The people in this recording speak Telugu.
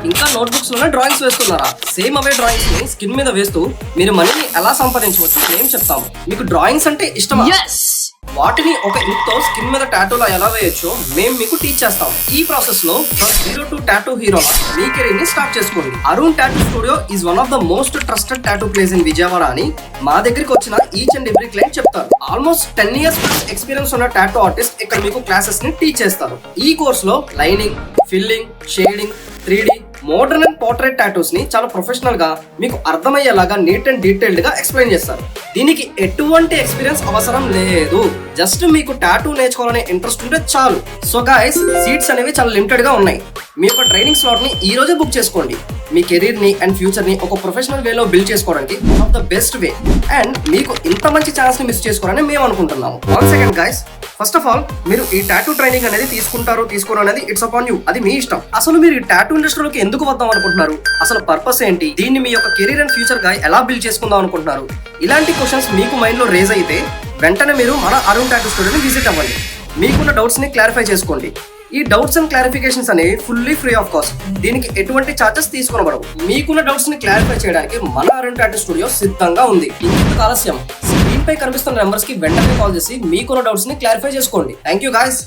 ఇంకా నోట్బుక్స్ లోనే డ్రాయింగ్స్ వేస్తున్నారా? సేమ్ అవే డ్రాయింగ్స్ ని స్కిన్ మీద వేస్తూ మీరు మనీని ఎలా సంపాదించవచ్చు మేము చెప్తాము. మీకు డ్రాయింగ్స్ అంటే ఇష్టమా? వాటిని ఒక ఇంక్ తో స్కిన్ మీద టాటూలా ఎలా వేయొచ్చో మేము మీకు టీచ్ చేస్తాం. ఈ ప్రాసెస్ లో from zero to tattoo hero మీ కెరీర్ ని స్టార్ట్ చేసుకోండి. Arun tattoo studio is one of the most trusted tattoo place in Vijayawada అని మా దగ్గరికి వచ్చిన ఈచ్ అండ్ ఎవ్రీ క్లయింట్ చెప్తారు. ఆల్మోస్ట్ 10 years ఎక్స్పీరియన్స్ ఉన్న టాటూ ఆర్టిస్ట్ ఇక్కడ మీకు క్లాసెస్ ని టీచ్ చేస్తారు. ఈ కోర్స్ లో lining, filling, shading, 3D, modern and portrait tattoos ని చాలా ప్రొఫెషనల్ గా మీకు అర్థమయ్యేలాగా నీట్ అండ్ డీటెయిల్డ్ గా ఎక్స్ప్లెయిన్ చేస్తారు. దీనికి ఎటువంటి ఎక్స్పీరియన్స్ అవసరం లేదు. జస్ట్ మీకు టాటూ నేర్చుకోవాలనే ఇంట్రెస్ట్ ఉంటే చాలు. సో గైస్, సీట్స్ అనేవి చాలా లిమిటెడ్ గా ఉన్నాయి. మీ యొక్క ట్రైనింగ్ స్లాట్ ని ఈ రోజే బుక్ చేసుకోండి. మీ కెరీర్ ని అండ్ ఫ్యూచర్ ని ఒక ప్రొఫెషనల్ వేలో బిల్డ్ చేసుకోవడానికి one of the best way. And మీకు ఇంత మంచి ఛాన్స్ ని మిస్ చేసుకోవాలని మేము అనుకుంటున్నాము. 1 second guys, first of all మీరు ఈ టాటూ ట్రైనింగ్ అనేది తీసుకోరు అనేది ఇట్స్ అపాన్ యూ. అది మీ ఇష్టం. అసలు మీరు ఈ టాటూ ఇండస్ట్రీలోకి ఎందుకు వద్దాం అనుకుంటున్నారు? అసలు పర్పస్ ఏంటి? దీన్ని మీ యొక్క కెరీర్ అండ్ ఫ్యూచర్ గా ఎలా బిల్డ్ చేసుకుందాం అనుకుంటున్నారు? ఇలాంటి క్వశ్చన్స్ మీకు మైండ్ లో రేజ్ అయితే వెంటనే మీరు మన అరుణ్ టాటూ స్టూడియోని విజిట్ అవ్వండి. మీకున్న డౌట్స్ ని క్లారిఫై చేసుకోండి. ఈ డౌట్స్ అండ్ క్లారిఫికేషన్స్ అనేవి ఫుల్లీ ఫ్రీ ఆఫ్ కాస్ట్. దీనికి ఎటువంటి చార్జెస్ తీసుకొనబడవు. మీకున్న డౌట్స్ ని క్లారిఫై చేయడానికి మన అరుణ్ టాటూ స్టూడియో సిద్ధంగా ఉంది. ఇంత ఆలస్యం, స్క్రీన్ పై కనిపిస్తున్న నెంబర్స్ కి వెంటనే కాల్ చేసి మీకున్న డౌట్స్ ని క్లారిఫై చేసుకోండి. Thank you guys.